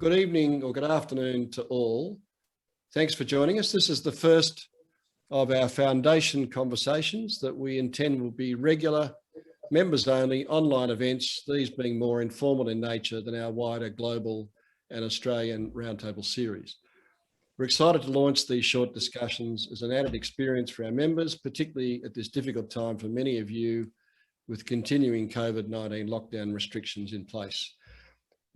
Good evening or good afternoon to all. Thanks for joining us. This is the first of our foundation conversations that we intend will be regular, members-only online events, these being more informal in nature than our wider global and Australian Roundtable series. We're excited to launch these short discussions as an added experience for our members, particularly at this difficult time for many of you with continuing COVID-19 lockdown restrictions in place.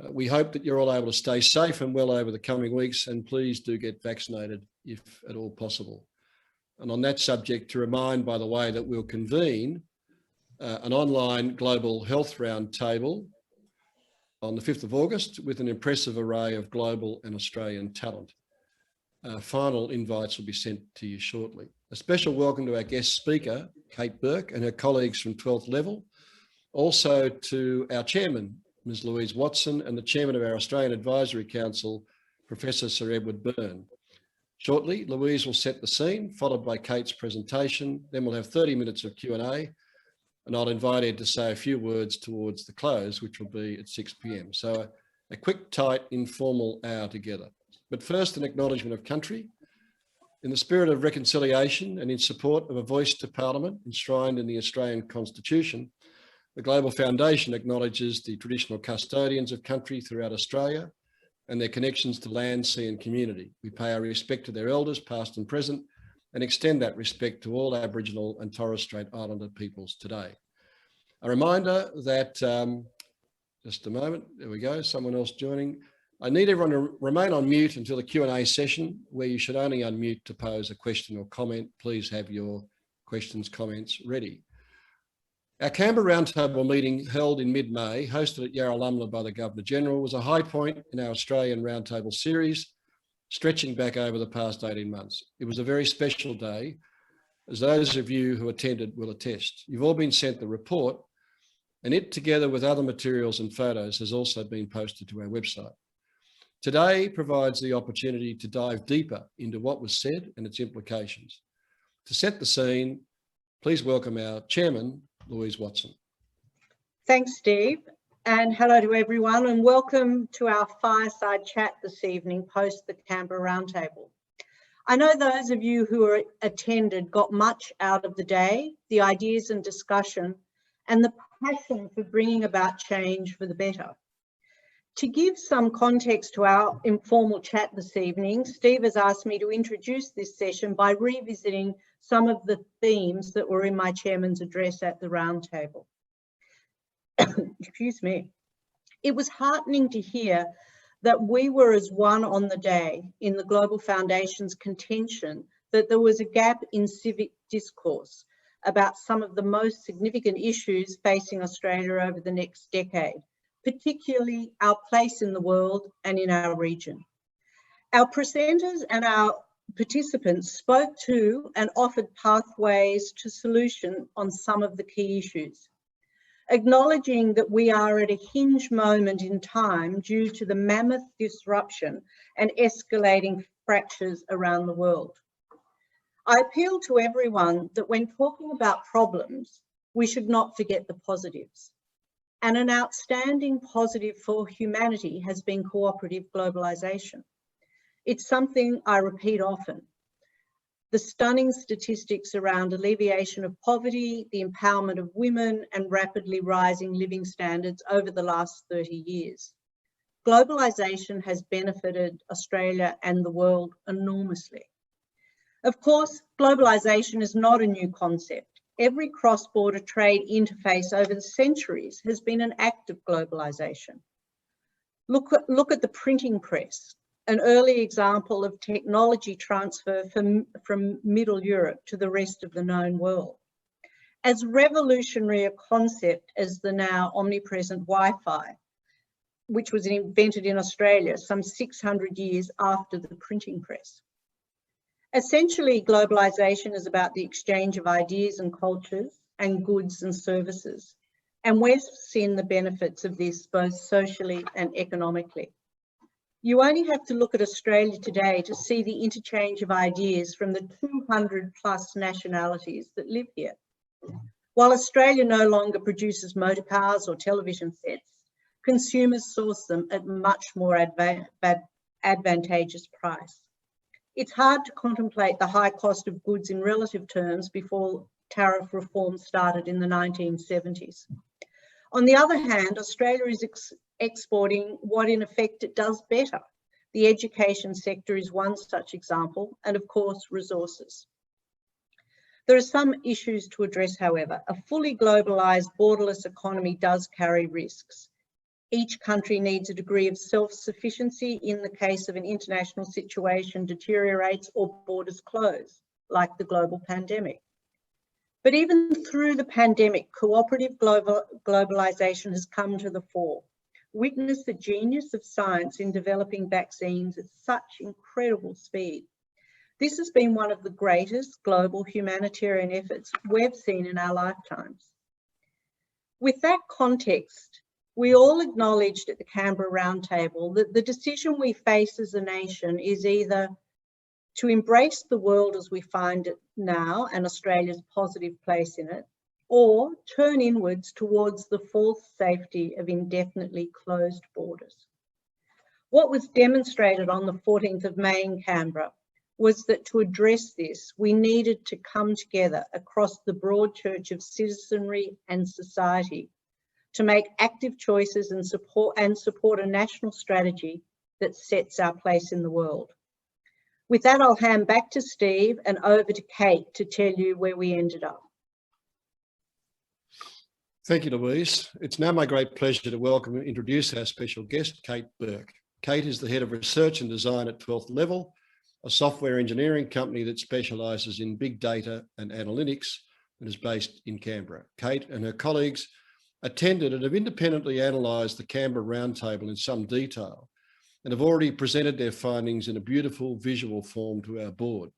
We hope that you're all able to stay safe and well over the coming weeks, and please do get vaccinated if at all possible. And on that subject, to remind, by the way, that we'll convene an online global health roundtable on the 5th of August with an impressive array of global and Australian talent. Final invites will be sent to you shortly. A special welcome to our guest speaker, Kate Burke, and her colleagues from 12th Level. Also to our chairman, Ms. Louise Watson, and the chairman of our Australian Advisory Council, Professor Sir Edward Byrne. Shortly, Louise will set the scene, followed by Kate's presentation. Then we'll have 30 minutes of Q&A, and I'll invite Ed to say a few words towards the close, which will be at 6 p.m. So a quick, tight, informal hour together. But first, an acknowledgement of country. In the spirit of reconciliation and in support of a voice to Parliament enshrined in the Australian Constitution, the Global Foundation acknowledges the traditional custodians of country throughout Australia and their connections to land, sea and community. We pay our respect to their elders, past and present, and extend that respect to all Aboriginal and Torres Strait Islander peoples today. A reminder that, just a moment, there we go, someone else joining. I need everyone to remain on mute until the Q&A session, where you should only unmute to pose a question or comment. Please have your questions, comments ready. Our Canberra Roundtable meeting, held in mid-May, hosted at Yarralumla by the Governor-General, was a high point in our Australian Roundtable series, stretching back over the past 18 months. It was a very special day, as those of you who attended will attest. You've all been sent the report, and it, together with other materials and photos, has also been posted to our website. Today provides the opportunity to dive deeper into what was said and its implications. To set the scene, please welcome our chairman, Louise Watson. Thanks, Steve, and hello to everyone, and welcome to our fireside chat this evening post the Canberra Roundtable. I know those of you who attended got much out of the day, the ideas and discussion, and the passion for bringing about change for the better. To give some context to our informal chat this evening, Steve has asked me to introduce this session by revisiting some of the themes that were in my chairman's address at the roundtable. Excuse me. It was heartening to hear that we were as one on the day in the Global Foundation's contention that there was a gap in civic discourse about some of the most significant issues facing Australia over the next decade, particularly our place in the world and in our region. Our presenters and our participants spoke to and offered pathways to solution on some of the key issues, acknowledging that we are at a hinge moment in time due to the mammoth disruption and escalating fractures around the world. I appeal to everyone that when talking about problems, we should not forget the positives. And an outstanding positive for humanity has been cooperative globalisation. It's something I repeat often. The stunning statistics around alleviation of poverty, the empowerment of women, and rapidly rising living standards over the last 30 years. Globalisation has benefited Australia and the world enormously. Of course, globalisation is not a new concept. Every cross-border trade interface over the centuries has been an act of globalisation. Look at the printing press, an early example of technology transfer from Middle Europe to the rest of the known world. As revolutionary a concept as the now omnipresent Wi-Fi, which was invented in Australia some 600 years after the printing press. Essentially, globalisation is about the exchange of ideas and cultures and goods and services. And we've seen the benefits of this both socially and economically. You only have to look at Australia today to see the interchange of ideas from the 200 plus nationalities that live here. While Australia no longer produces motor cars or television sets, consumers source them at much more advantageous price. It's hard to contemplate the high cost of goods in relative terms before tariff reform started in the 1970s. On the other hand, Australia is exporting what in effect it does better. The education sector is one such example, and of course, resources. There are some issues to address, however. A fully globalised, borderless economy does carry risks. Each country needs a degree of self-sufficiency in the case of an international situation deteriorates or borders close, like the global pandemic. But even through the pandemic, cooperative globalisation has come to the fore. Witness the genius of science in developing vaccines at such incredible speed. This has been one of the greatest global humanitarian efforts we've seen in our lifetimes. With that context, we all acknowledged at the Canberra Roundtable that the decision we face as a nation is either to embrace the world as we find it now and Australia's positive place in it, or turn inwards towards the false safety of indefinitely closed borders. What was demonstrated on the 14th of May in Canberra was that to address this, we needed to come together across the broad church of citizenry and society to make active choices and support a national strategy that sets our place in the world. With that, I'll hand back to Steve and over to Kate to tell you where we ended up. Thank you, Louise. It's now my great pleasure to welcome and introduce our special guest, Kate Burke. Kate is the Head of Research and Design at 12th Level, a software engineering company that specialises in big data and analytics and is based in Canberra. Kate and her colleagues attended and have independently analysed the Canberra Roundtable in some detail and have already presented their findings in a beautiful visual form to our board.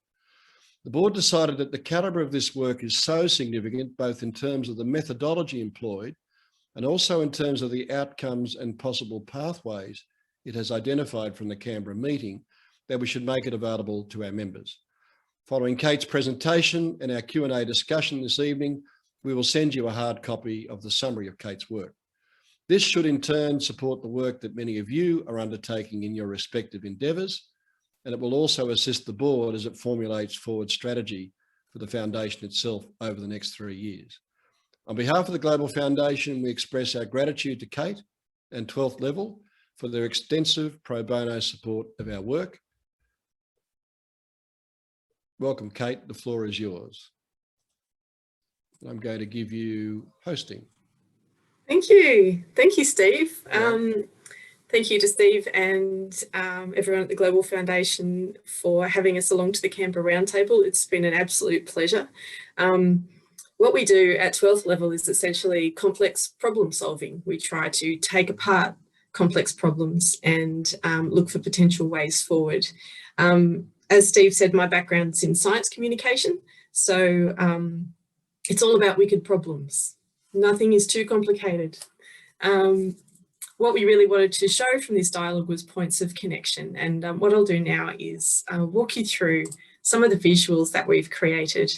The board decided that the calibre of this work is so significant, both in terms of the methodology employed and also in terms of the outcomes and possible pathways it has identified from the Canberra meeting, that we should make it available to our members. Following Kate's presentation and our Q&A discussion this evening, we will send you a hard copy of the summary of Kate's work. This should in turn support the work that many of you are undertaking in your respective endeavours, and it will also assist the board as it formulates forward strategy for the foundation itself over the next 3 years. On behalf of the Global Foundation, we express our gratitude to Kate and 12th Level for their extensive pro bono support of our work. Welcome, Kate. The floor is yours. I'm going to give you hosting. Thank you. Thank you, Steve. Thank you to Steve and everyone at the Global Foundation for having us along to the Canberra Roundtable. It's been an absolute pleasure. What we do at 12th Level is essentially complex problem solving. We try to take apart complex problems and look for potential ways forward. As Steve said, my background's in science communication, so it's all about wicked problems. Nothing is too complicated. What we really wanted to show from this dialogue was points of connection, and what I'll do now is walk you through some of the visuals that we've created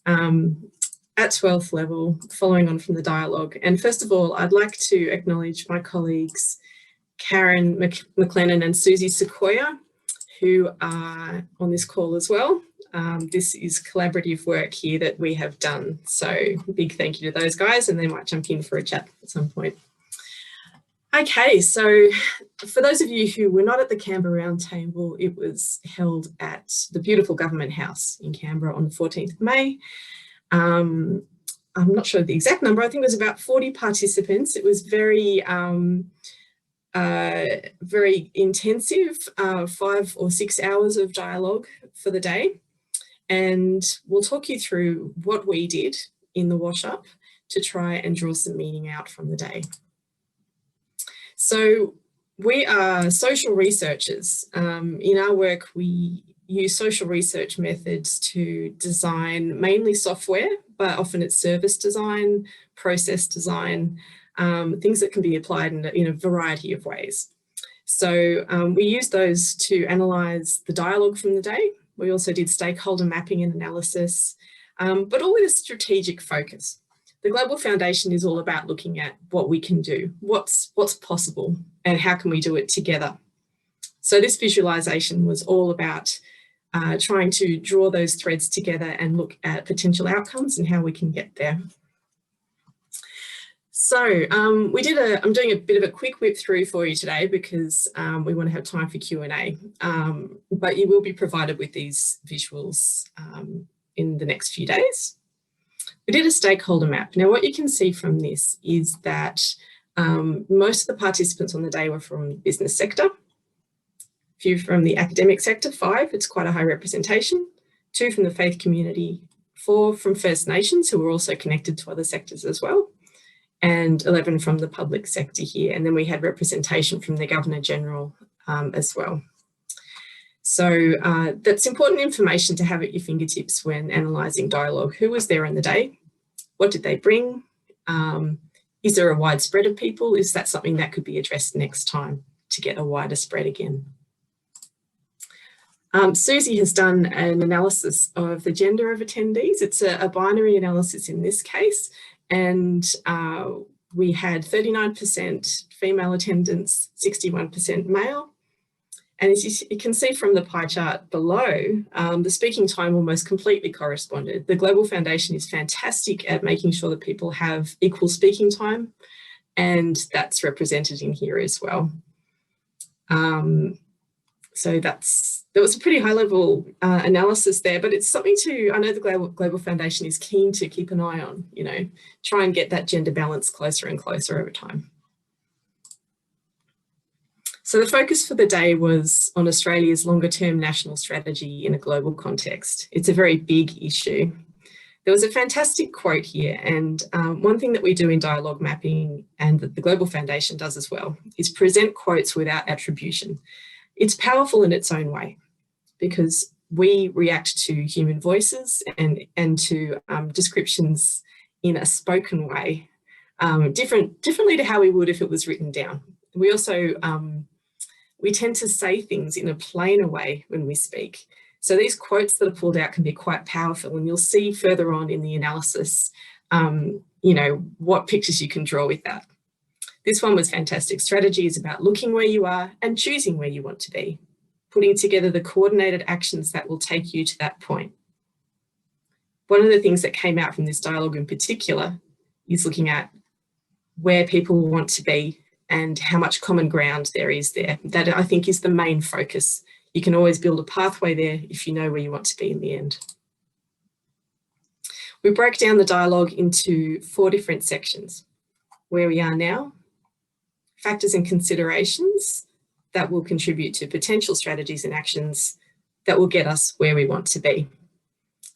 at 12th Level, following on from the dialogue. And first of all, I'd like to acknowledge my colleagues, Karen McLennan and Susie Sequoia, who are on this call as well. This is collaborative work here that we have done. So big thank you to those guys, and they might jump in for a chat at some point. Okay, so for those of you who were not at the Canberra Roundtable, it was held at the beautiful Government House in Canberra on the 14th of May. I'm not sure the exact number, I think it was about 40 participants. It was very intensive, 5 or 6 hours of dialogue for the day. And we'll talk you through what we did in the wash-up to try and draw some meaning out from the day. So we are social researchers. In our work, we use social research methods to design mainly software, but often it's service design, process design, things that can be applied in a variety of ways. So we use those to analyse the dialogue from the day. We also did stakeholder mapping and analysis, but all with a strategic focus. The Global Foundation is all about looking at what we can do, what's possible, and how can we do it together. So this visualization was all about trying to draw those threads together and look at potential outcomes and how we can get there. So I'm doing a bit of a quick whip through for you today because we want to have time for Q&A, but you will be provided with these visuals in the next few days. We did a stakeholder map. Now what you can see from this is that most of the participants on the day were from the business sector, a few from the academic sector, 5, it's quite a high representation, 2 from the faith community, 4 from First Nations who were also connected to other sectors as well, and 11 from the public sector here. And then we had representation from the Governor-General as well. So that's important information to have at your fingertips when analysing dialogue. Who was there on the day? What did they bring? Is there a wide spread of people? Is that something that could be addressed next time to get a wider spread again? Susie has done an analysis of the gender of attendees. It's a binary analysis in this case. And we had 39% female attendance, 61% male. And as you can see from the pie chart below, the speaking time almost completely corresponded. The Global Foundation is fantastic at making sure that people have equal speaking time, and that's represented in here as well. So there was a pretty high level analysis there, but it's something I know the Global Foundation is keen to keep an eye on, try and get that gender balance closer and closer over time. So the focus for the day was on Australia's longer term national strategy in a global context. It's a very big issue. There was a fantastic quote here, and one thing that we do in dialogue mapping, and that the Global Foundation does as well, is present quotes without attribution. It's powerful in its own way because we react to human voices and to descriptions in a spoken way, differently to how we would if it was written down. We also, we tend to say things in a plainer way when we speak. So these quotes that are pulled out can be quite powerful, and you'll see further on in the analysis, what pictures you can draw with that. This one was fantastic. Strategy is about looking where you are and choosing where you want to be, putting together the coordinated actions that will take you to that point. One of the things that came out from this dialogue in particular is looking at where people want to be and how much common ground there is there. That I think is the main focus. You can always build a pathway there if you know where you want to be in the end. We broke down the dialogue into 4 different sections: where we are now, factors and considerations that will contribute to potential strategies and actions that will get us where we want to be.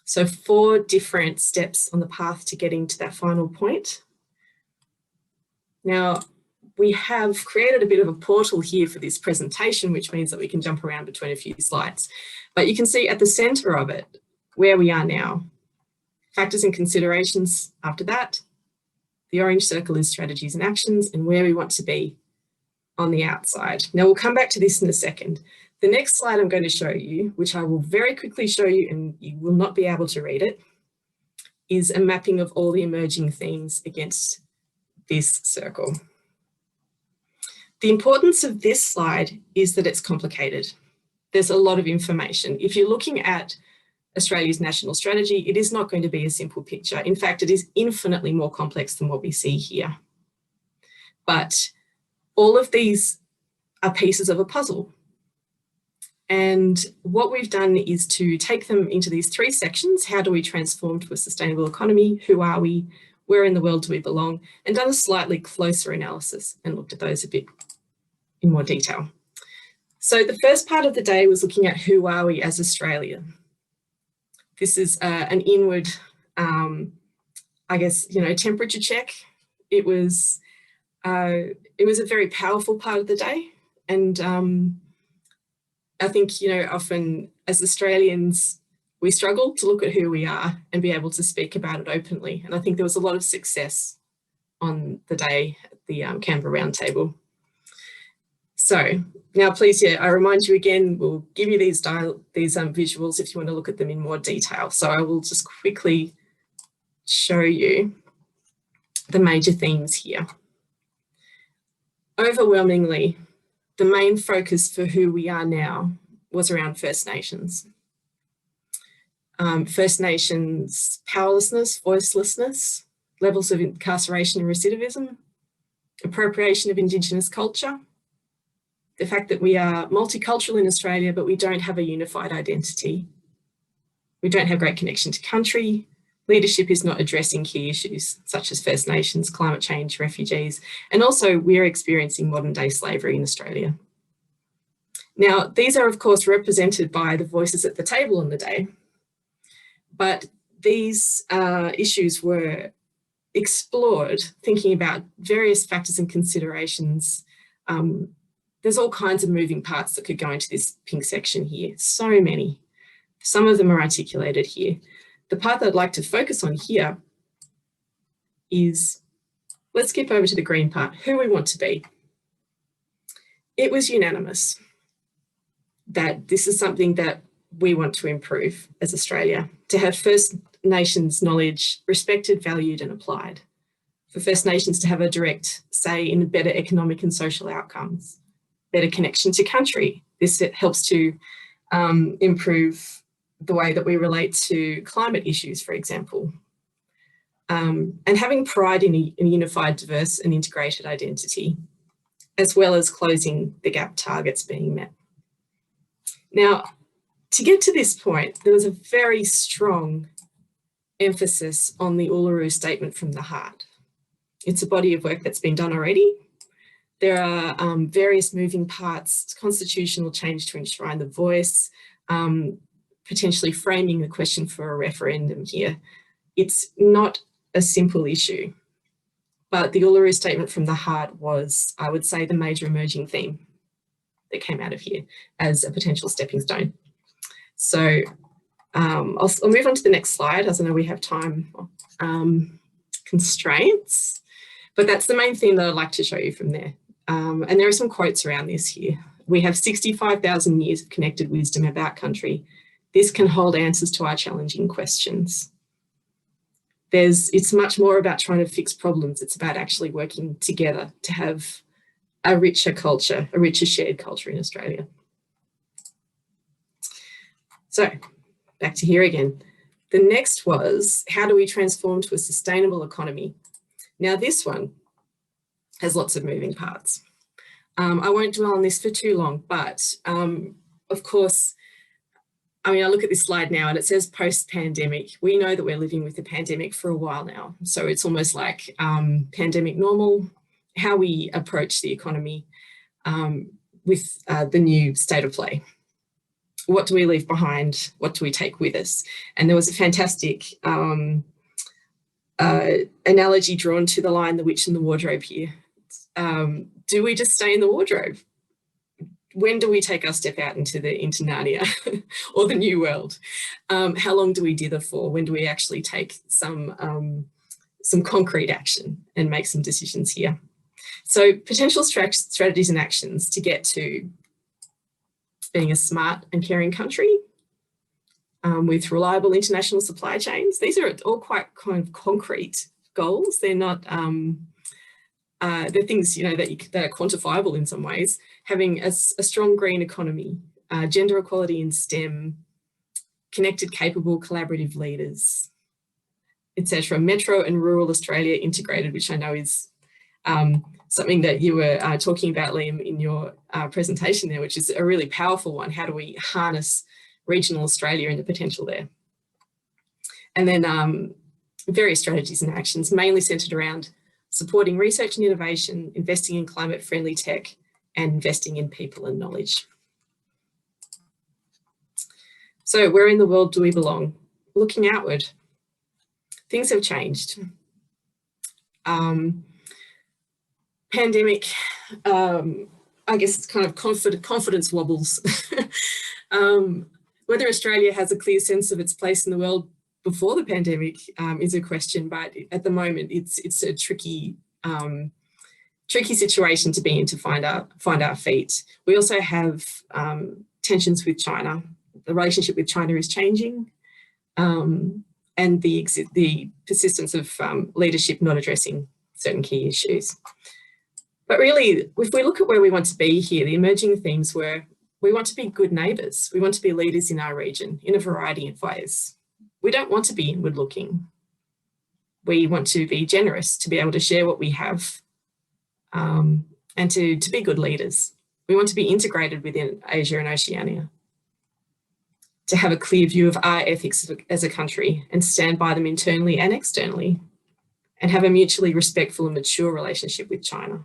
So 4 different steps on the path to getting to that final point. Now, we have created a bit of a portal here for this presentation, which means that we can jump around between a few slides. But you can see at the centre of it, where we are now, factors and considerations after that. The orange circle is strategies and actions, and where we want to be on the outside. Now we'll come back to this in a second. The next slide I'm going to show you, which I will very quickly show you and you will not be able to read it, is a mapping of all the emerging themes against this circle. The importance of this slide is that it's complicated. There's a lot of information. If you're looking at Australia's national strategy, it is not going to be a simple picture. In fact, it is infinitely more complex than what we see here. But all of these are pieces of a puzzle. And what we've done is to take them into these 3 sections. How do we transform to a sustainable economy? Who are we? Where in the world do we belong? And done a slightly closer analysis and looked at those a bit in more detail. So the first part of the day was looking at who are we as Australia. This is an inward, I guess, temperature check. It was a very powerful part of the day. And I think, often as Australians, we struggle to look at who we are and be able to speak about it openly. And I think there was a lot of success on the day at the Canberra Roundtable. So now, please, I remind you again, we'll give you these visuals if you want to look at them in more detail. So I will just quickly show you the major themes here. Overwhelmingly, the main focus for who we are now was around First Nations. First Nations powerlessness, voicelessness, levels of incarceration and recidivism, appropriation of Indigenous culture, the fact that we are multicultural in Australia, but we don't have a unified identity. We don't have great connection to country. Leadership is not addressing key issues such as First Nations, climate change, refugees, and also we're experiencing modern day slavery in Australia. Now, these are of course represented by the voices at the table on the day, but these issues were explored thinking about various factors and considerations. There's all kinds of moving parts that could go into this pink section here, so many. Some of them are articulated here. The part that I'd like to focus on here is, let's skip over to the green part, who we want to be. It was unanimous that this is something that we want to improve as Australia, to have First Nations knowledge respected, valued and applied, for First Nations to have a direct say in better economic and social outcomes, better connection to country. This helps to improve the way that we relate to climate issues, for example, and having pride in a unified, diverse and integrated identity, as well as closing the gap targets being met. Now, to get to this point, there was a very strong emphasis on the Uluru Statement from the Heart. It's a body of work that's been done already. There are various moving parts, constitutional change to enshrine the voice, potentially framing the question for a referendum here. It's not a simple issue, but the Uluru Statement from the Heart was, I would say, the major emerging theme that came out of here as a potential stepping stone. So I'll move on to the next slide, as I know we have time constraints, but that's the main theme that I'd like to show you from there. And there are some quotes around this here. We have 65,000 years of connected wisdom about country. This can hold answers to our challenging questions. It's much more about trying to fix problems. It's about actually working together to have a richer culture, a richer shared culture in Australia. So back to here again. The next was, how do we transform to a sustainable economy? Now this one has lots of moving parts. I won't dwell on this for too long, but of course, I mean, I look at this slide now and it says post-pandemic. We know that we're living with the pandemic for a while now. So it's almost like pandemic normal, how we approach the economy with the new state of play. What do we leave behind? What do we take with us? And there was a fantastic analogy drawn to the line, The Witch in the Wardrobe here. Do we just stay in the wardrobe? When do we take our step out into Narnia or the new world? How long do we dither for? When do we actually take some concrete action and make some decisions here? So potential strategies and actions to get to being a smart and caring country with reliable international supply chains. These are all quite kind of concrete goals. They're not, they're things, you know, that are quantifiable in some ways. Having a strong green economy, gender equality in STEM, connected, capable, collaborative leaders, etc. Metro and rural Australia integrated, which I know is something that you were talking about, Liam, in your presentation there, which is a really powerful one. How do we harness regional Australia and the potential there? And then various strategies and actions, mainly centred around supporting research and innovation, investing in climate-friendly tech, and investing in people and knowledge. So where in the world do we belong? Looking outward. Things have changed. Pandemic, I guess it's kind of confidence wobbles. Whether Australia has a clear sense of its place in the world before the pandemic is a question, but at the moment it's a tricky situation to be in to find our feet. We also have tensions with China. The relationship with China is changing, and the persistence of leadership not addressing certain key issues. But really, if we look at where we want to be here, the emerging themes were we want to be good neighbours. We want to be leaders in our region in a variety of ways. We don't want to be inward looking. We want to be generous, to be able to share what we have, and to be good leaders. We want to be integrated within Asia and Oceania, to have a clear view of our ethics as a country and stand by them internally and externally, and have a mutually respectful and mature relationship with China.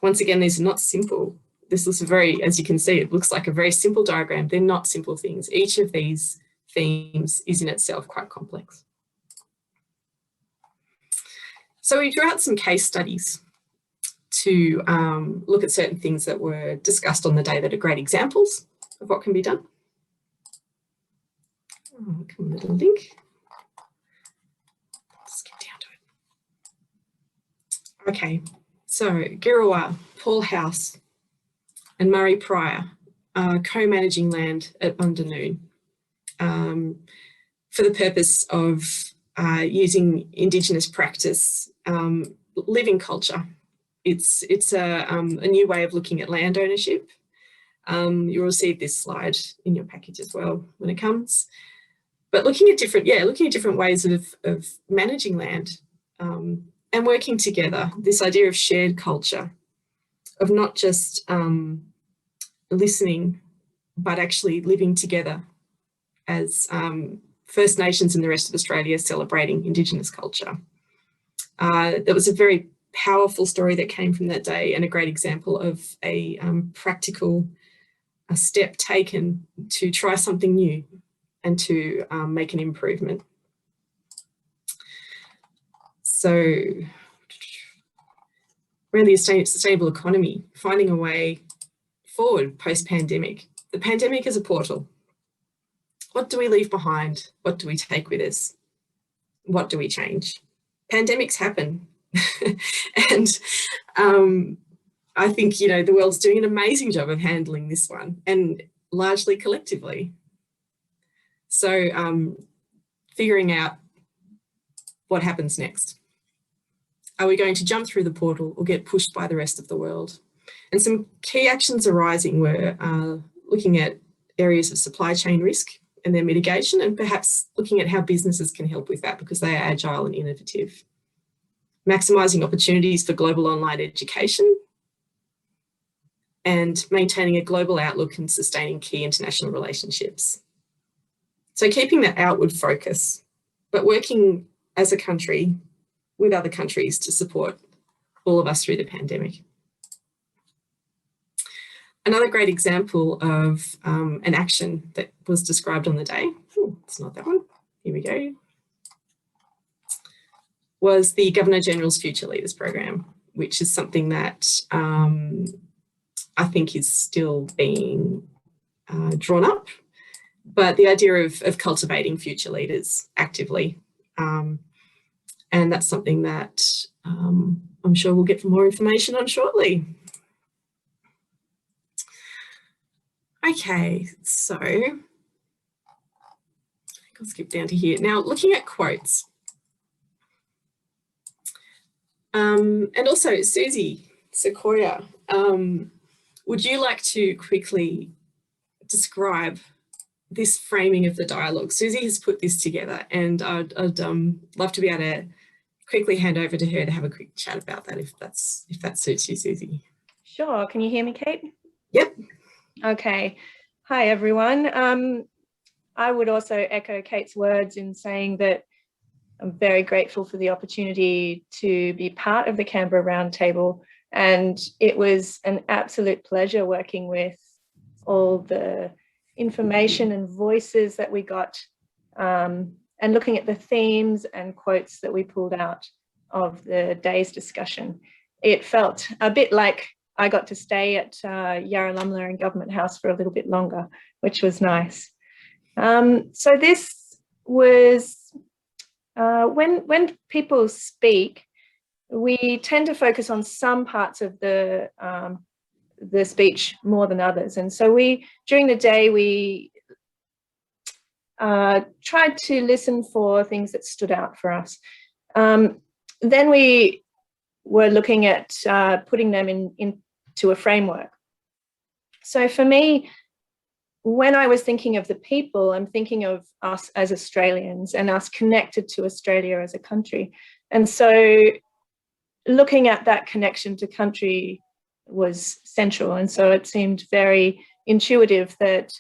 Once again, these are not simple. This is as you can see, it looks like a very simple diagram. They're not simple things. Each of these themes is in itself quite complex. So we drew out some case studies to look at certain things that were discussed on the day that are great examples of what can be done. Oh, come on, little link. Skip down to it. Okay, so Girawa, Paul House and Murray Pryor are co-managing land at Undernoon for the purpose of using Indigenous practice, living culture. It's a new way of looking at land ownership. You'll receive this slide in your package as well when it comes. But looking at different ways of managing land and working together, this idea of shared culture, of not just listening, but actually living together as First Nations and the rest of Australia celebrating Indigenous culture. There was a very powerful story that came from that day, and a great example of a practical step taken to try something new and to make an improvement. So around the sustainable economy, finding a way forward post-pandemic. The pandemic is a portal. What do we leave behind? What do we take with us? What do we change? Pandemics happen. And I think, the world's doing an amazing job of handling this one, and largely collectively. So figuring out what happens next. Are we going to jump through the portal or get pushed by the rest of the world? And some key actions arising were looking at areas of supply chain risk and their mitigation, and perhaps looking at how businesses can help with that because they are agile and innovative. Maximising opportunities for global online education, and maintaining a global outlook and sustaining key international relationships. So keeping that outward focus, but working as a country with other countries to support all of us through the pandemic. Another great example of an action that was described on the day, it's not that one, here we go, was the Governor-General's Future Leaders Program, which is something that I think is still being drawn up, but the idea of cultivating future leaders actively. And that's something that I'm sure we'll get more information on shortly. Okay, so I'll skip down to here. Now, looking at quotes. And also, Susie Sequoia, would you like to quickly describe this framing of the dialogue? Susie has put this together, and I'd love to be able to quickly hand over to her to have a quick chat about that, if that suits you, Susie. Sure. Can you hear me, Kate? Yep. Okay. Hi, everyone. I would also echo Kate's words in saying that I'm very grateful for the opportunity to be part of the Canberra Roundtable, and it was an absolute pleasure working with all the information and voices that we got, and looking at the themes and quotes that we pulled out of the day's discussion. It felt a bit like I got to stay at Yarralumla and Government House for a little bit longer, which was nice. So this was, when people speak, we tend to focus on some parts of the speech more than others. And so during the day, we tried to listen for things that stood out for us. then we were looking at putting them into a framework. So for me, when I was thinking of the people, I'm thinking of us as Australians and us connected to Australia as a country. And so looking at that connection to country was central. And so it seemed very intuitive that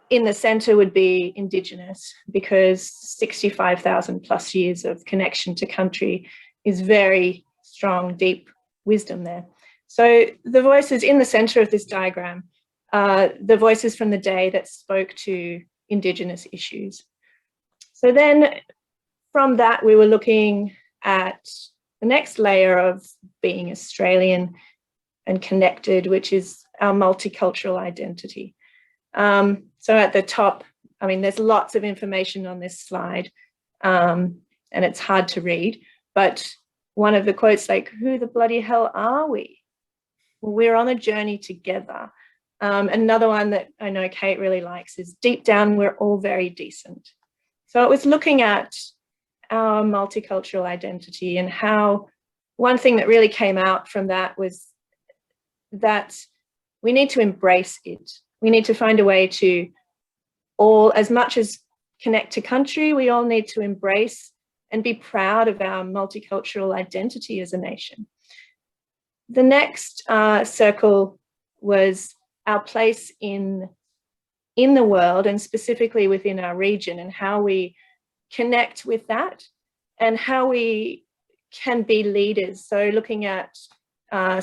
in the centre would be Indigenous, because 65,000 plus years of connection to country is very strong, deep wisdom there. So the voices in the centre of this diagram, the voices from the day that spoke to Indigenous issues. So then from that, we were looking at the next layer of being Australian and connected, which is our multicultural identity. So at the top, I mean, there's lots of information on this slide, and it's hard to read, but one of the quotes, like, who the bloody hell are we? Well, we're on a journey together. Another one that I know Kate really likes is, deep down, we're all very decent. So it was looking at our multicultural identity, and how one thing that really came out from that was that we need to embrace it. We need to find a way to all, as much as connect to country, we all need to embrace and be proud of our multicultural identity as a nation. The next circle was our place in the world, and specifically within our region, and how we connect with that and how we can be leaders. So looking at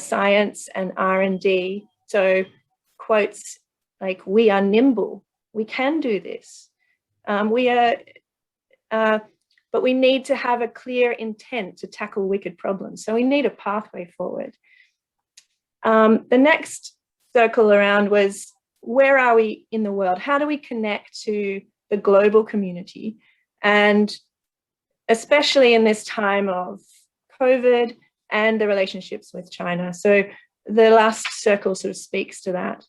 science and R&D. So quotes like, we are nimble, we can do this. But we need to have a clear intent to tackle wicked problems. So we need a pathway forward. The next circle around was, where are we in the world? How do we connect to the global community? And especially in this time of COVID and the relationships with China. So the last circle sort of speaks to that.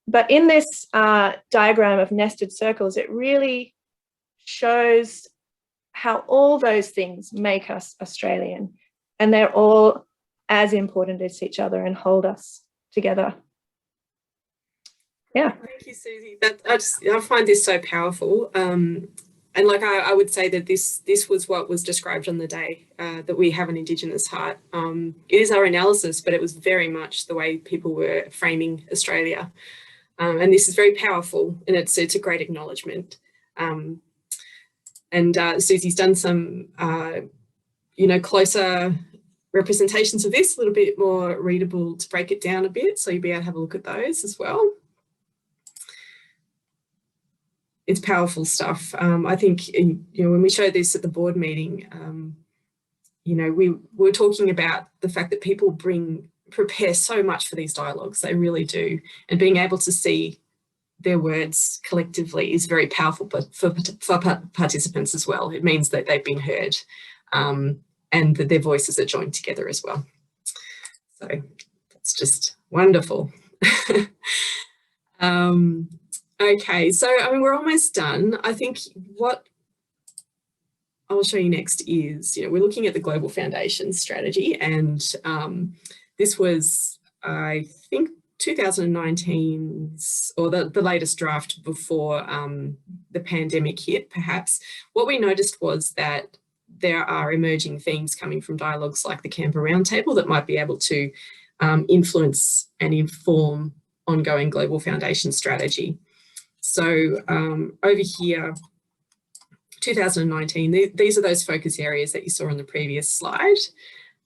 But in this diagram of nested circles, it really shows how all those things make us Australian, and they're all as important as each other and hold us together. Yeah. Thank you, Susie. I find this so powerful. And like I would say that this was what was described on the day, that we have an Indigenous heart. It is our analysis, but it was very much the way people were framing Australia. And this is very powerful, and it's a great acknowledgement. And Susie's done some, closer representations of this, a little bit more readable to break it down a bit, so you'll be able to have a look at those as well. It's powerful stuff. I think, when we showed this at the board meeting, we were talking about the fact that people prepare so much for these dialogues. They really do. And being able to see their words collectively is very powerful, but for participants as well. It means that they've been heard, and that their voices are joined together as well. So that's just wonderful. Okay, so we're almost done. I think what I'll show you next is, we're looking at the Global Foundation strategy, and this was, I think, 2019, or the latest draft before the pandemic hit, perhaps. What we noticed was that there are emerging themes coming from dialogues like the Canberra Roundtable that might be able to influence and inform ongoing Global Foundation strategy. So over here, 2019, these are those focus areas that you saw on the previous slide.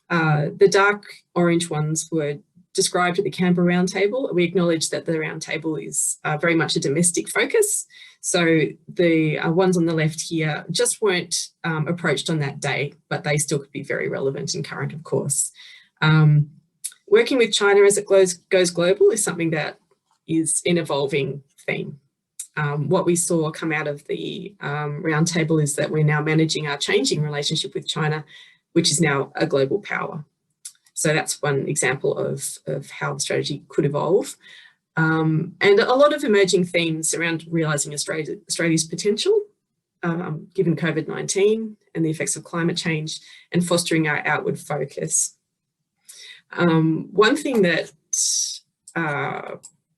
The dark orange ones were described at the Canberra Roundtable. We acknowledge that the Roundtable is very much a domestic focus. So the ones on the left here just weren't approached on that day, but they still could be very relevant and current, of course. Working with China as it goes global is something that is an evolving theme. What we saw come out of the Roundtable is that we're now managing our changing relationship with China, which is now a global power. So that's one example of how the strategy could evolve. And a lot of emerging themes around realising Australia's potential. given COVID-19 and the effects of climate change, and fostering our outward focus. One thing that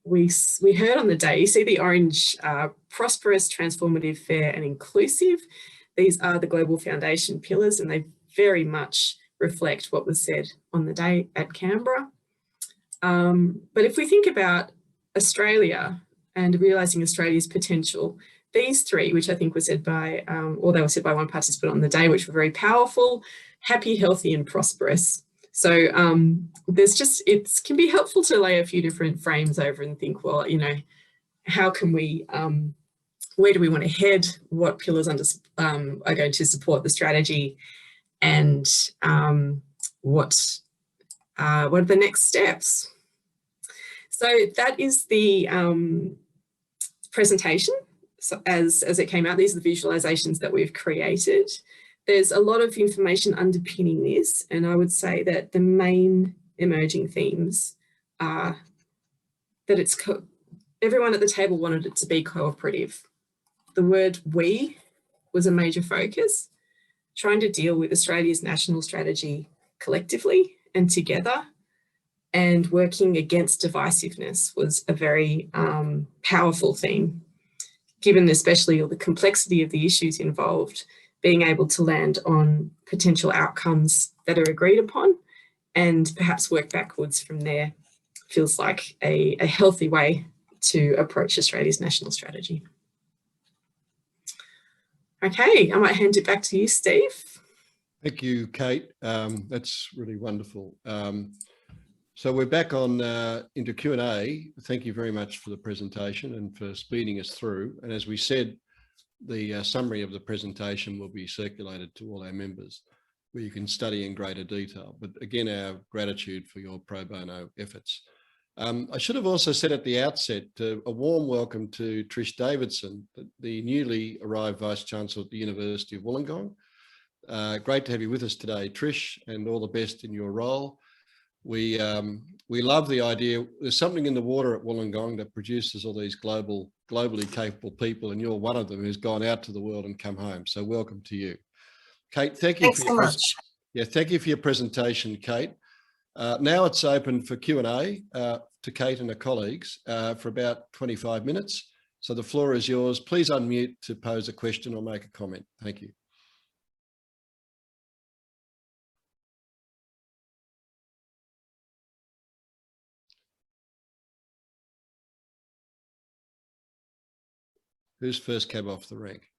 we heard on the day, you see the orange, prosperous, transformative, fair and inclusive. These are the Global Foundation pillars, and they very much reflect what was said on the day at Canberra. But if we think about Australia and realising Australia's potential, these three, which I think were said by, or they were said by one participant on the day, which were very powerful: happy, healthy and prosperous. So there's just, it can be helpful to lay a few different frames over and think, well, you know, how can we, where do we want to head? What pillars are going to support the strategy? And what are the next steps? So that is the presentation. So as it came out, these are the visualizations that we've created. There's a lot of information underpinning this, and I would say that the main emerging themes are that it's everyone at the table wanted it to be cooperative. The word "we" was a major focus, trying to deal with Australia's national strategy collectively and together, and working against divisiveness was a very powerful theme, given especially all the complexity of the issues involved. Being able to land on potential outcomes that are agreed upon and perhaps work backwards from there feels like a healthy way to approach Australia's national strategy. Okay, I might hand it back to you, Steve. Thank you, Kate. That's really wonderful. So we're back on into Q&A. Thank you very much for the presentation and for speeding us through. And as we said, the summary of the presentation will be circulated to all our members, where you can study in greater detail. But again, our gratitude for your pro bono efforts. I should have also said at the outset a warm welcome to Trish Davidson, the newly arrived Vice-Chancellor at the University of Wollongong. Great to have you with us today, Trish, and all the best in your role. We love the idea. There's something in the water at Wollongong that produces all these globally capable people, and you're one of them who's gone out to the world and come home. So welcome to you. Kate, thank you. Thanks so much. Yeah, thank you for your presentation, Kate. Now it's open for Q&A to Kate and her colleagues for about 25 minutes. So the floor is yours. Please unmute to pose a question or make a comment. Thank you. Who's first cab off the rank?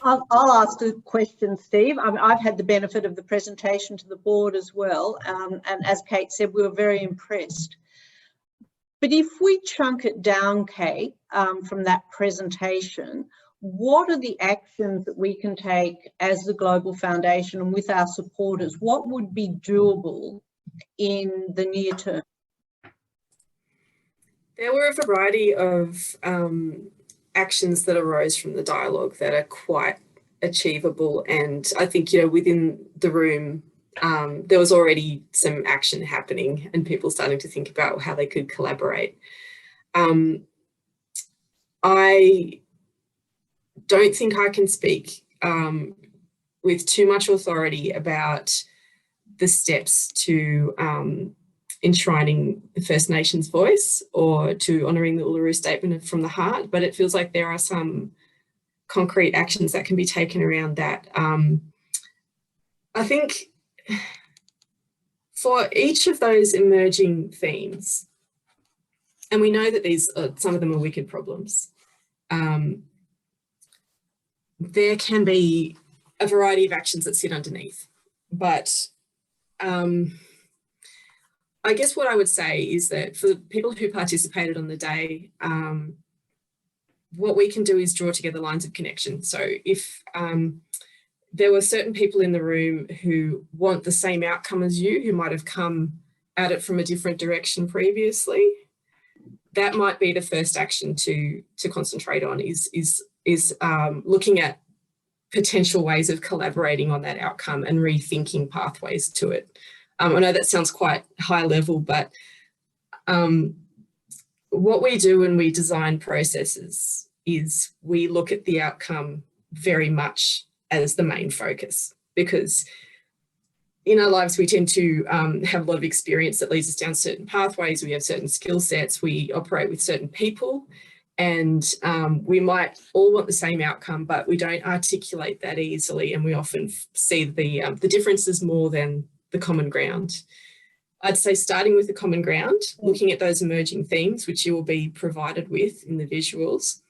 I'll ask a question, Steve. I've had the benefit of the presentation to the board as well. And as Kate said, we were very impressed. But if we chunk it down, Kate, from that presentation, what are the actions that we can take as the Global Foundation and with our supporters? What would be doable in the near term? There were a variety of actions that arose from the dialogue that are quite achievable, and I think, you know, within the room there was already some action happening and people starting to think about how they could collaborate. I don't think I can speak with too much authority about the steps to enshrining the First Nations voice or to honouring the Uluru Statement from the Heart, but it feels like there are some concrete actions that can be taken around that. I think for each of those emerging themes, and we know that these some of them are wicked problems, there can be a variety of actions that sit underneath, but I guess what I would say is that for the people who participated on the day, what we can do is draw together lines of connection. So if there were certain people in the room who want the same outcome as you, who might have come at it from a different direction previously, that might be the first action to concentrate on, is looking at potential ways of collaborating on that outcome and rethinking pathways to it. I know that sounds quite high level, but what we do when we design processes is we look at the outcome very much as the main focus, because in our lives, we tend to have a lot of experience that leads us down certain pathways. We have certain skill sets. We operate with certain people, and we might all want the same outcome, but we don't articulate that easily. And we often see the differences more than the common ground. I'd say starting with the common ground, looking at those emerging themes, which you will be provided with in the visuals,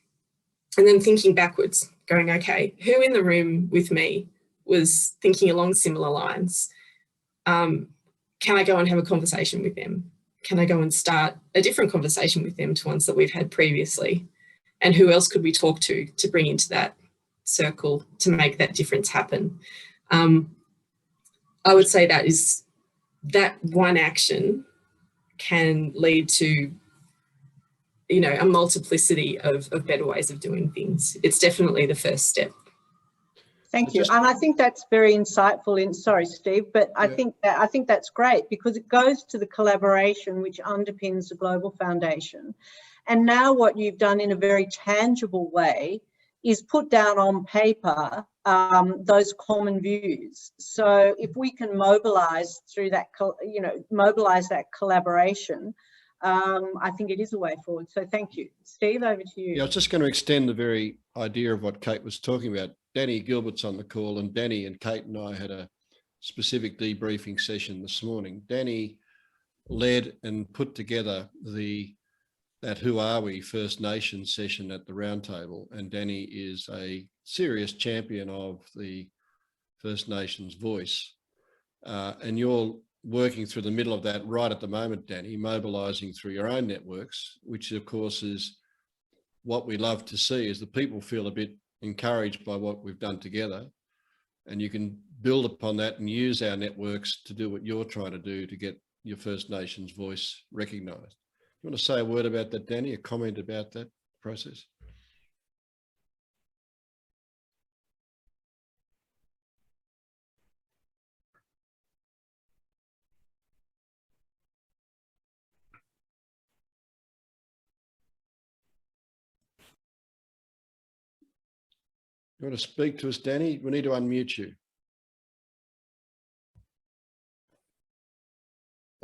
and then thinking backwards, going, okay, who in the room with me was thinking along similar lines? Can I go and have a conversation with them? Can I go and start a different conversation with them to ones that we've had previously? And who else could we talk to bring into that circle to make that difference happen? I would say that one action can lead to, you know, a multiplicity of better ways of doing things. It's definitely the first step. Thank you. And I think that's very insightful. Sorry, Steve, but I think that's great, because it goes to the collaboration which underpins the Global Foundation. And now what you've done in a very tangible way is put down on paper those common views. So if we can mobilise through that, mobilise that collaboration, I think it is a way forward. So thank you. Steve, over to you. Yeah, I was just going to extend the very idea of what Kate was talking about. Danny Gilbert's on the call, and Danny and Kate and I had a specific debriefing session this morning. Danny led and put together that Who Are We First Nations session at the Roundtable, and Danny is a serious champion of the First Nations voice. And you're working through the middle of that right at the moment, Danny, mobilising through your own networks, which of course is what we love to see, is that people feel a bit encouraged by what we've done together, and you can build upon that and use our networks to do what you're trying to do to get your First Nations voice recognised. You want to say a word about that, Danny, a comment about that process? You want to speak to us, Danny? We need to unmute you.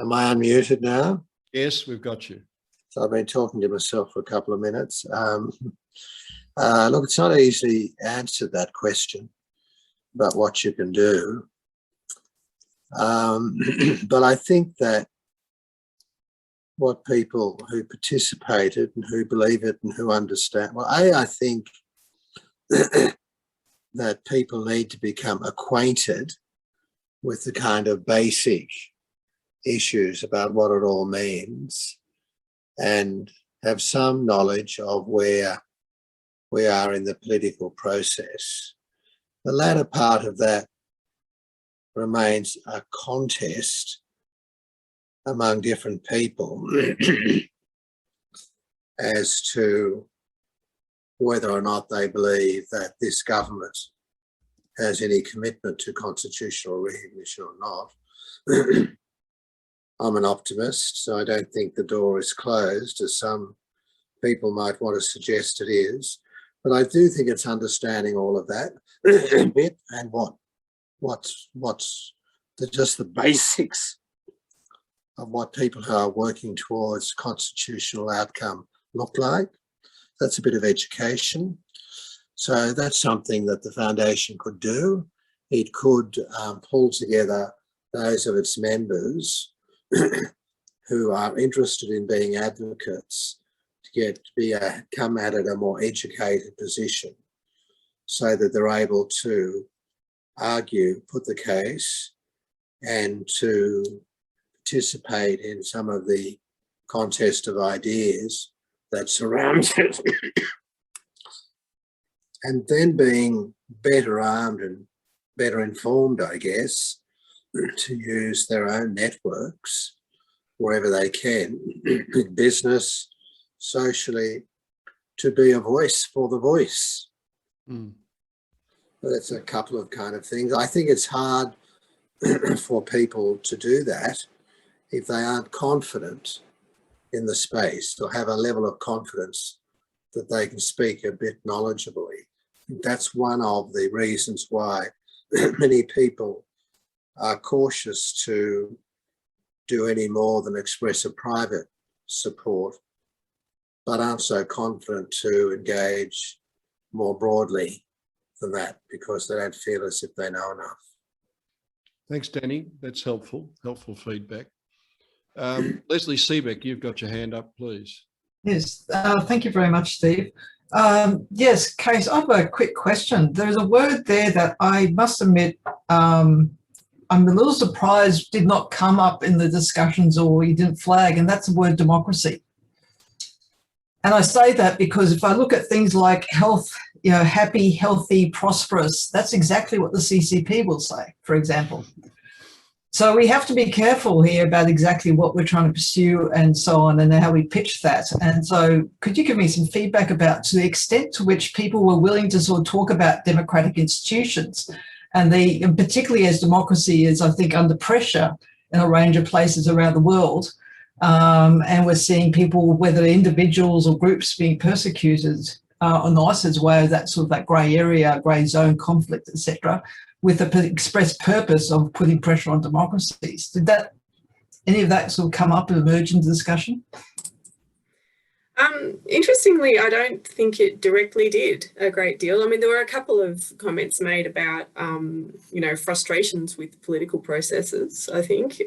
Am I unmuted now? Yes, we've got you. So I've been talking to myself for a couple of minutes. Look, it's not easy to answer that question about what you can do. But I think that what people who participated and who believe it and who understand, well, I think that people need to become acquainted with the kind of basic issues about what it all means and have some knowledge of where we are in the political process. The latter part of that remains a contest among different people as to whether or not they believe that this government has any commitment to constitutional recognition or not. I'm an optimist, so I don't think the door is closed, as some people might want to suggest it is. But I do think it's understanding all of that a bit, and what's just the basics of what people who are working towards constitutional outcome look like. That's a bit of education. So that's something that the foundation could do. It could pull together those of its members who are interested in being advocates to come at it a more educated position, so that they're able to argue, put the case, and to participate in some of the contest of ideas that surrounds it. And then being better armed and better informed, I guess, to use their own networks wherever they can, in business, socially, to be a voice for the voice. That's a couple of kind of things. I think it's hard for people to do that if they aren't confident in the space or have a level of confidence that they can speak a bit knowledgeably. That's one of the reasons why many people are cautious to do any more than express a private support, but aren't so confident to engage more broadly than that because they don't feel as if they know enough. Thanks, Danny. That's helpful feedback. Leslie Seebeck, you've got your hand up, please. Yes, thank you very much, Steve. Yes, Case, I have a quick question. There's a word there that I must admit I'm a little surprised did not come up in the discussions or you didn't flag, and that's the word democracy. And I say that because if I look at things like health, happy, healthy, prosperous, that's exactly what the CCP will say, for example. So we have to be careful here about exactly what we're trying to pursue and so on, and how we pitch that. And so could you give me some feedback about to the extent to which people were willing to sort of talk about democratic institutions, and particularly as democracy is, I think, under pressure in a range of places around the world. And we're seeing people, whether individuals or groups, being persecuted on the nicest way of that sort of that grey area, grey zone conflict, etc., with the express purpose of putting pressure on democracies. Did any of that sort of come up and emerge into discussion? Interestingly, I don't think it directly did a great deal. I mean, there were a couple of comments made about, frustrations with political processes, I think,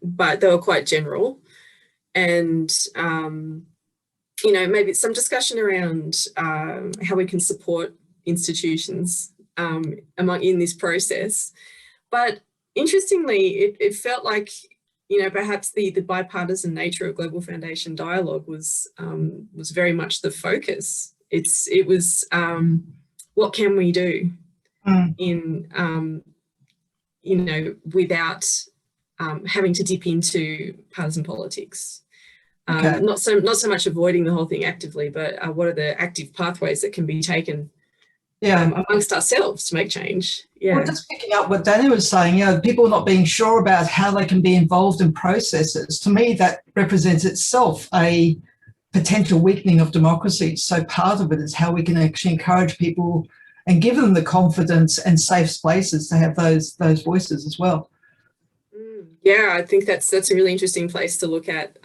but they were quite general. And, maybe some discussion around how we can support institutions in this process. But interestingly, it felt like, perhaps the bipartisan nature of Global Foundation dialogue was very much the focus. It was what can we do in without having to dip into partisan politics. Okay. Not so much avoiding the whole thing actively, but what are the active pathways that can be taken amongst ourselves to make change. Yeah. Well, just picking up what Danny was saying, people not being sure about how they can be involved in processes, to me that represents itself a potential weakening of democracy. So part of it is how we can actually encourage people and give them the confidence and safe spaces to have those voices as well. Yeah, I think that's a really interesting place to look at.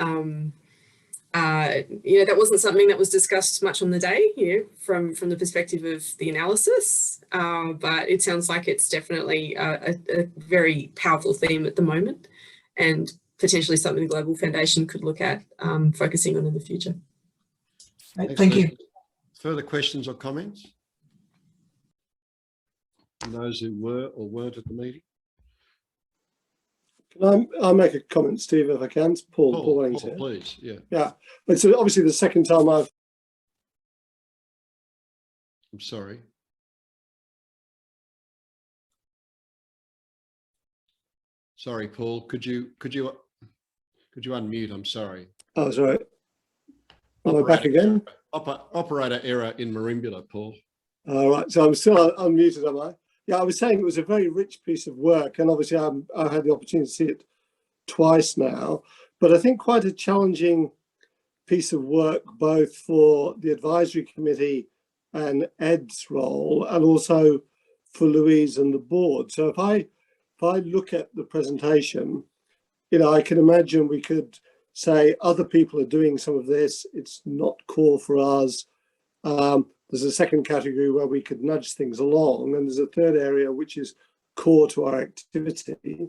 That wasn't something that was discussed much on the day, from the perspective of the analysis, but it sounds like it's definitely a very powerful theme at the moment, and potentially something the Global Foundation could look at focusing on in the future. Right, thank you. Further questions or comments from those who were or weren't at the meeting? I'll make a comment, Steve, if I can. It's Paul Wellington. Please, yeah. Yeah, it's obviously the second time I'm sorry. Sorry, Paul. Could you unmute? I'm sorry. Oh, sorry. Am I back again? Operator error in Marimbula, Paul. All right, so I'm still unmuted, am I? Yeah, I was saying it was a very rich piece of work, and obviously I've had the opportunity to see it twice now, but I think quite a challenging piece of work, both for the advisory committee and Ed's role, and also for Louise and the board. So if I look at the presentation, I can imagine we could say other people are doing some of this. It's not core for us. There's a second category where we could nudge things along, and there's a third area which is core to our activity.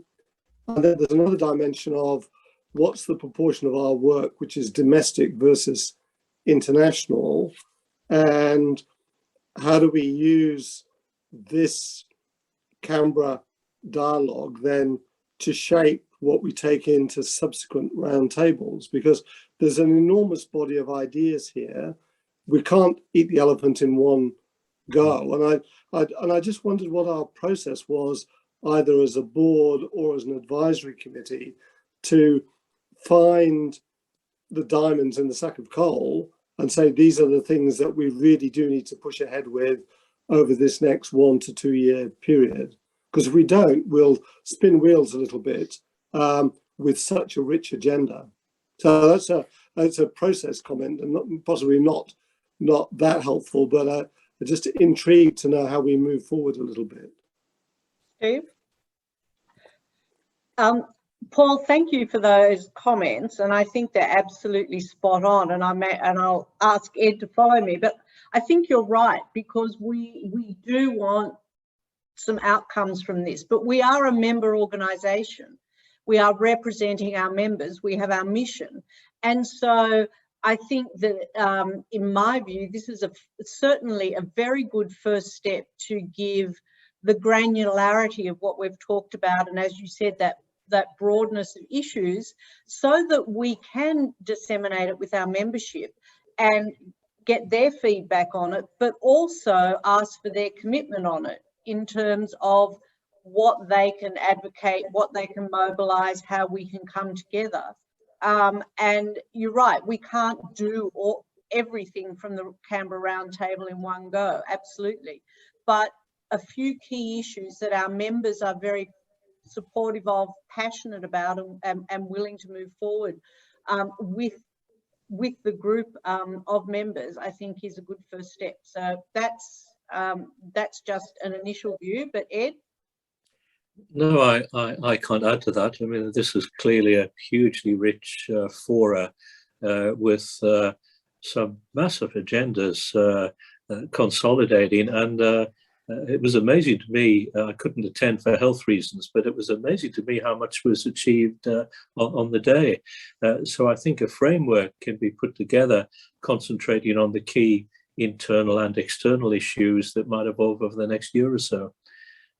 And then there's another dimension of what's the proportion of our work which is domestic versus international, and how do we use this Canberra dialogue then to shape what we take into subsequent roundtables, because there's an enormous body of ideas here. We can't eat the elephant in one go. And I just wondered what our process was, either as a board or as an advisory committee, to find the diamonds in the sack of coal and say, these are the things that we really do need to push ahead with over this next 1 to 2 year period. Because if we don't, we'll spin wheels a little bit with such a rich agenda. So it's a process comment and possibly not that helpful, but just intrigued to know how we move forward a little bit. Steve? Paul, thank you for those comments, and I think they're absolutely spot on, and I'll ask Ed to follow me, but I think you're right, because we do want some outcomes from this, but we are a member organisation. We are representing our members. We have our mission, and so I think that, in my view, this is certainly a very good first step to give the granularity of what we've talked about, and as you said, that broadness of issues, so that we can disseminate it with our membership and get their feedback on it, but also ask for their commitment on it in terms of what they can advocate, what they can mobilise, how we can come together. And you're right, we can't do everything from the Canberra Roundtable in one go, absolutely. But a few key issues that our members are very supportive of, passionate about, and willing to move forward with the group of members, I think is a good first step. So that's just an initial view. But Ed? No, I can't add to that. I mean, this is clearly a hugely rich fora with some massive agendas consolidating, and it was amazing to me. I couldn't attend for health reasons, but it was amazing to me how much was achieved on the day. So I think a framework can be put together concentrating on the key internal and external issues that might evolve over the next year or so.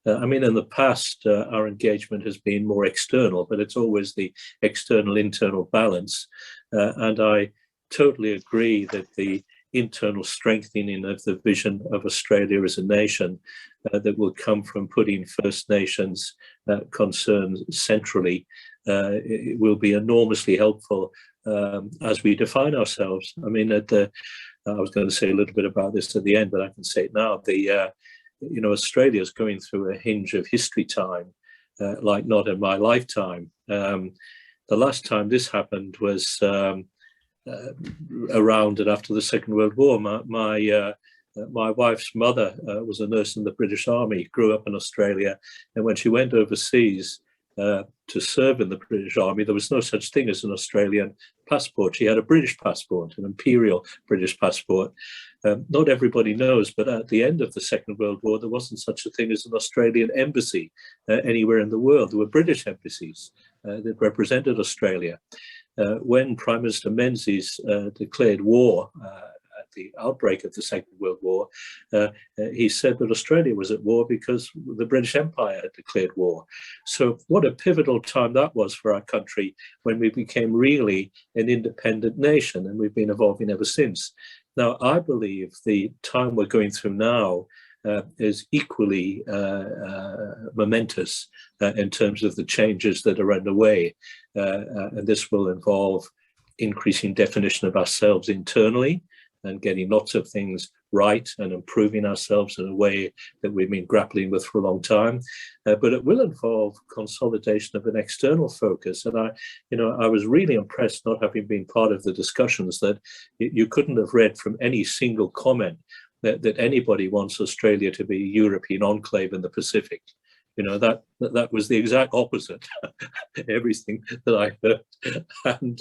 I mean, in the past, our engagement has been more external, but it's always the external-internal balance. And I totally agree that the internal strengthening of the vision of Australia as a nation that will come from putting First Nations concerns centrally, it will be enormously helpful as we define ourselves. I mean, I was going to say a little bit about this at the end, but I can say it now. You know, Australia is going through a hinge of history time, like not in my lifetime. The last time this happened was around and after the Second World War. My wife's mother was a nurse in the British Army, grew up in Australia, and when she went overseas to serve in the British Army, there was no such thing as an Australian passport. She had a British passport, an imperial British passport. Not everybody knows, but at the end of the Second World War, there wasn't such a thing as an Australian embassy anywhere in the world. There were British embassies that represented Australia. When Prime Minister Menzies declared war at the outbreak of the Second World War, he said that Australia was at war because the British Empire had declared war. So what a pivotal time that was for our country when we became really an independent nation, and we've been evolving ever since. Now, I believe the time we're going through now is equally momentous in terms of the changes that are underway. And this will involve increasing definition of ourselves internally and getting lots of things right and improving ourselves in a way that we've been grappling with for a long time. But it will involve consolidation of an external focus. And I was really impressed, not having been part of the discussions, that you couldn't have read from any single comment that anybody wants Australia to be a European enclave in the Pacific. You know, that was the exact opposite, everything that I heard. And,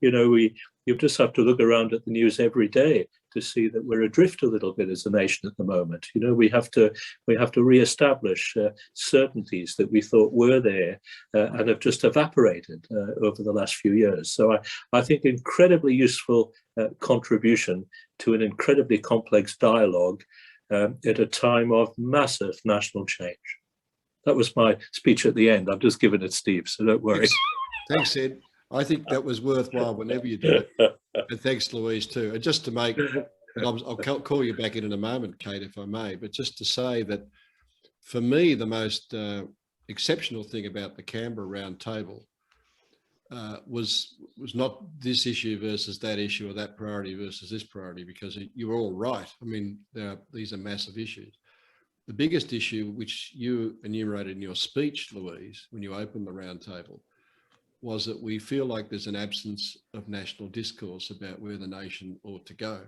you know, you just have to look around at the news every day to see that we're adrift a little bit as a nation at the moment. You know, we have to reestablish certainties that we thought were there and have just evaporated over the last few years. So I think incredibly useful contribution to an incredibly complex dialogue at a time of massive national change. That was my speech at the end. I've just given it, Steve, so don't worry. Thanks, Ed. I think that was worthwhile whenever you do it. And thanks, Louise, too. And just to make, I'll call you back in a moment, Kate, if I may, but just to say that for me, the most exceptional thing about the Canberra Roundtable was not this issue versus that issue, or that priority versus this priority, because you were all right. I mean, these are massive issues. The biggest issue, which you enumerated in your speech, Louise, when you opened the roundtable, was that we feel like there's an absence of national discourse about where the nation ought to go.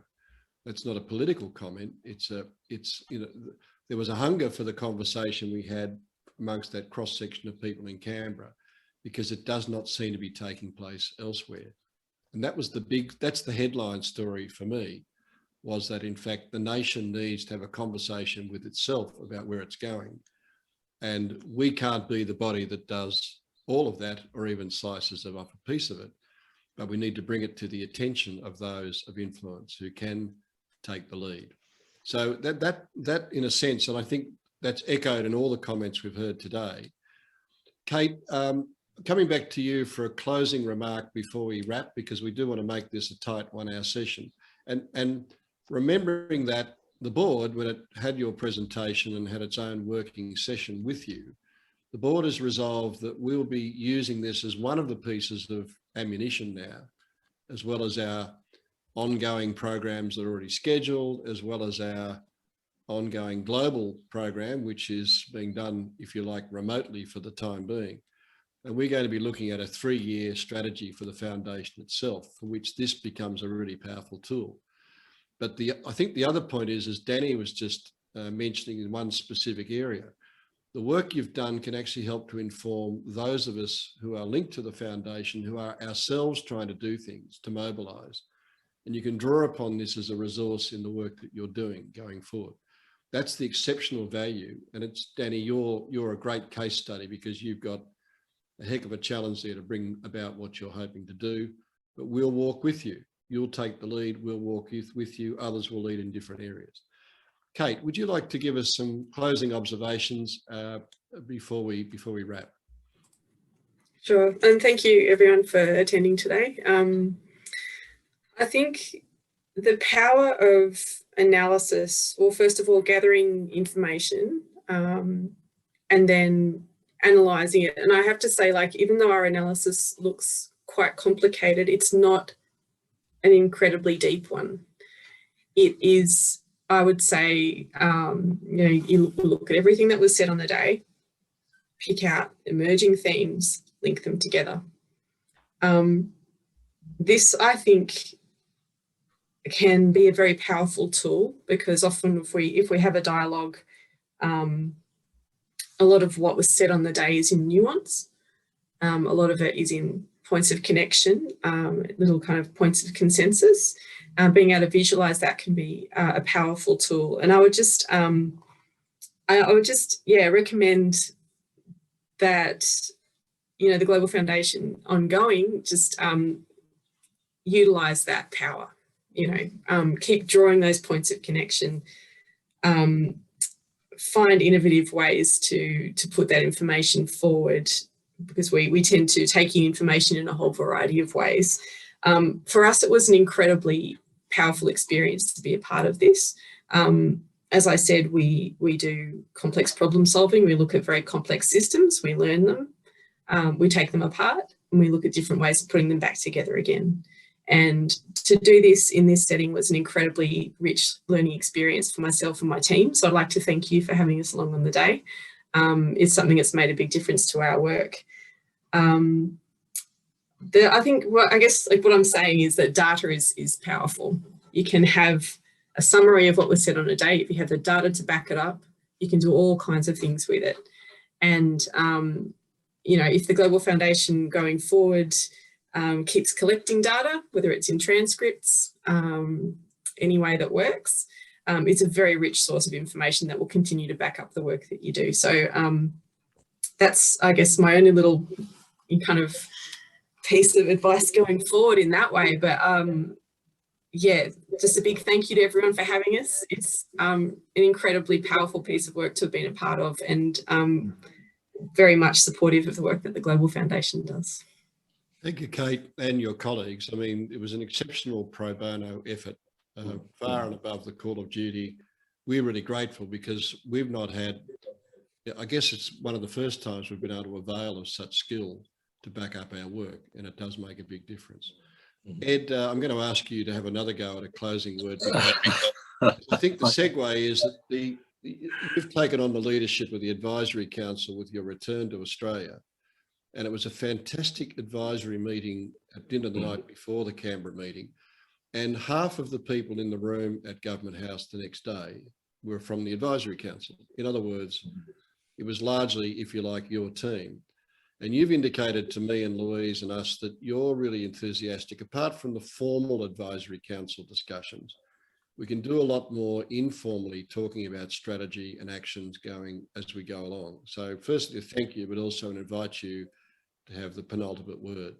That's not a political comment. It's you know, there was a hunger for the conversation we had amongst that cross section of people in Canberra, because it does not seem to be taking place elsewhere. And that was that's the headline story for me, was that in fact the nation needs to have a conversation with itself about where it's going. And we can't be the body that does all of that or even slices of off a piece of it, but we need to bring it to the attention of those of influence who can take the lead. So that in a sense, and I think that's echoed in all the comments we've heard today. Kate, coming back to you for a closing remark before we wrap, because we do want to make this a tight 1 hour session. And remembering that the board, when it had your presentation and had its own working session with you, the board has resolved that we'll be using this as one of the pieces of ammunition now, as well as our ongoing programs that are already scheduled, as well as our ongoing global program, which is being done, if you like, remotely for the time being. And we're going to be looking at a 3-year strategy for the foundation itself, for which this becomes a really powerful tool. But I think the other point is, as Danny was just mentioning in one specific area, the work you've done can actually help to inform those of us who are linked to the foundation, who are ourselves trying to do things, to mobilise. And you can draw upon this as a resource in the work that you're doing going forward. That's the exceptional value. And it's, Danny, you're a great case study, because you've got a heck of a challenge there to bring about what you're hoping to do, but we'll walk with you. You'll take the lead, we'll walk with you, others will lead in different areas. Kate, would you like to give us some closing observations before we wrap? Sure, and thank you everyone for attending today. I think the power of analysis, well, first of all, gathering information and then analysing it. And I have to say, like, even though our analysis looks quite complicated, it's not an incredibly deep one. It is, I would say, you know, you look at everything that was said on the day, pick out emerging themes, link them together. This, I think, can be a very powerful tool, because often if we have a dialogue, a lot of what was said on the day is in nuance. A lot of it is in points of connection, little kind of points of consensus. Being able to visualize that can be a powerful tool. And I would just recommend that, you know, the Global Foundation ongoing just utilize that power, you know, keep drawing those points of connection, find innovative ways to put that information forward, because we tend to take in information in a whole variety of ways. For us, it was an incredibly powerful experience to be a part of this. As I said, we do complex problem solving. We look at very complex systems, we learn them, we take them apart, and we look at different ways of putting them back together again. And to do this in this setting was an incredibly rich learning experience for myself and my team. So I'd like to thank you for having us along on the day. It's something that's made a big difference to our work. I think, well, I guess like what I'm saying is that data is powerful. You can have a summary of what was said on a day. If you have the data to back it up, you can do all kinds of things with it. And, you know, if the Global Foundation going forward keeps collecting data, whether it's in transcripts, any way that works, it's a very rich source of information that will continue to back up the work that you do. So that's, I guess, my only little kind of piece of advice going forward in that way. But yeah, just a big thank you to everyone for having us. It's an incredibly powerful piece of work to have been a part of, and very much supportive of the work that the Global Foundation does. Thank you, Kate, and your colleagues. I mean, it was an exceptional pro bono effort, far and above the call of duty. We're really grateful, because we've not had, I guess it's one of the first times we've been able to avail of such skill to back up our work, and it does make a big difference. Ed, I'm going to ask you to have another go at a closing word. I think the segue is that you've taken on the leadership of the Advisory Council with your return to Australia. and it was a fantastic advisory meeting at dinner the night before the Canberra meeting. And half of the people in the room at Government House the next day were from the Advisory Council. In other words, it was largely, if you like, your team. And you've indicated to me and Louise and us that you're really enthusiastic. Apart from the formal Advisory Council discussions, we can do a lot more informally talking about strategy and actions going as we go along. So firstly, thank you, but also invite you to have the penultimate word.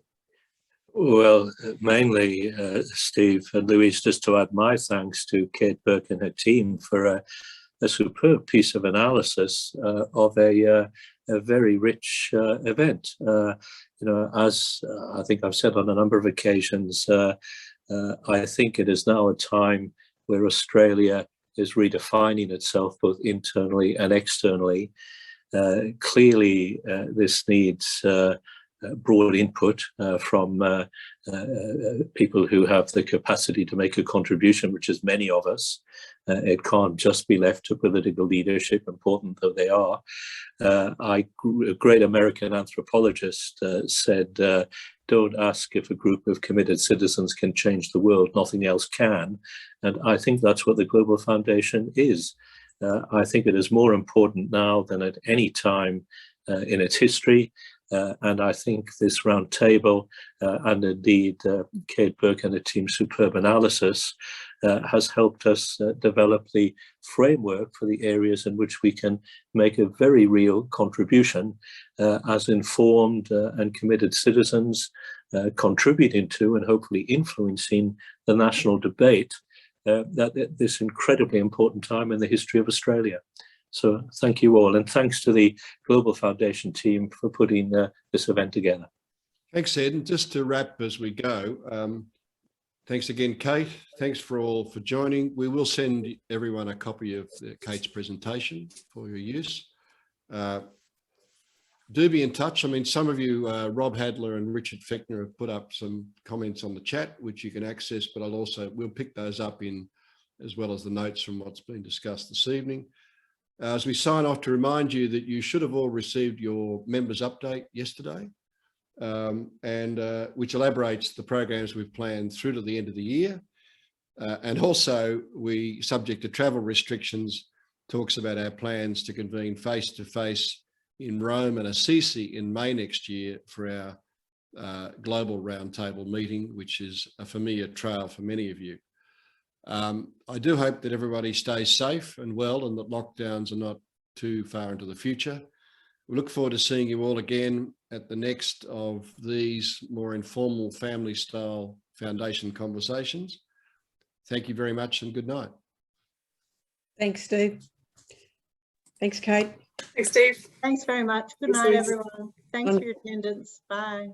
Well, mainly, Steve and Louise, just to add my thanks to Kate Burke and her team for a superb piece of analysis of a very rich event. As I think I've said on a number of occasions, I think it is now a time where Australia is redefining itself both internally and externally. Clearly, this needs broad input from people who have the capacity to make a contribution, which is many of us. It can't just be left to political leadership, important though they are. A great American anthropologist said, don't ask if a group of committed citizens can change the world, nothing else can. And I think that's what the Global Foundation is. I think it is more important now than at any time in its history. And I think this roundtable and indeed Kate Burke and the team's superb analysis has helped us develop the framework for the areas in which we can make a very real contribution as informed and committed citizens, contributing to and hopefully influencing the national debate at this incredibly important time in the history of Australia. So thank you all, and thanks to the Global Foundation team for putting this event together. Thanks, Ed. And just to wrap as we go, thanks again, Kate. Thanks for all for joining. We will send everyone a copy of Kate's presentation for your use. Do be in touch. I mean, some of you, Rob Hadler and Richard Fechner, have put up some comments on the chat, which you can access, but we'll pick those up in, as well as the notes from what's been discussed this evening. As we sign off, to remind you that you should have all received your members update yesterday, which elaborates the programs we've planned through to the end of the year. And also, we, subject to travel restrictions, talks about our plans to convene face-to-face in Rome and Assisi in May next year for our global roundtable meeting, which is a familiar trail for many of you. I do hope that everybody stays safe and well and that lockdowns are not too far into the future. We look forward to seeing you all again at the next of these more informal family-style foundation conversations. Thank you very much and good night. Thanks, Steve. Thanks, Kate. Thanks, Steve. Thanks very much. Good night, everyone. Thanks for your attendance. Bye.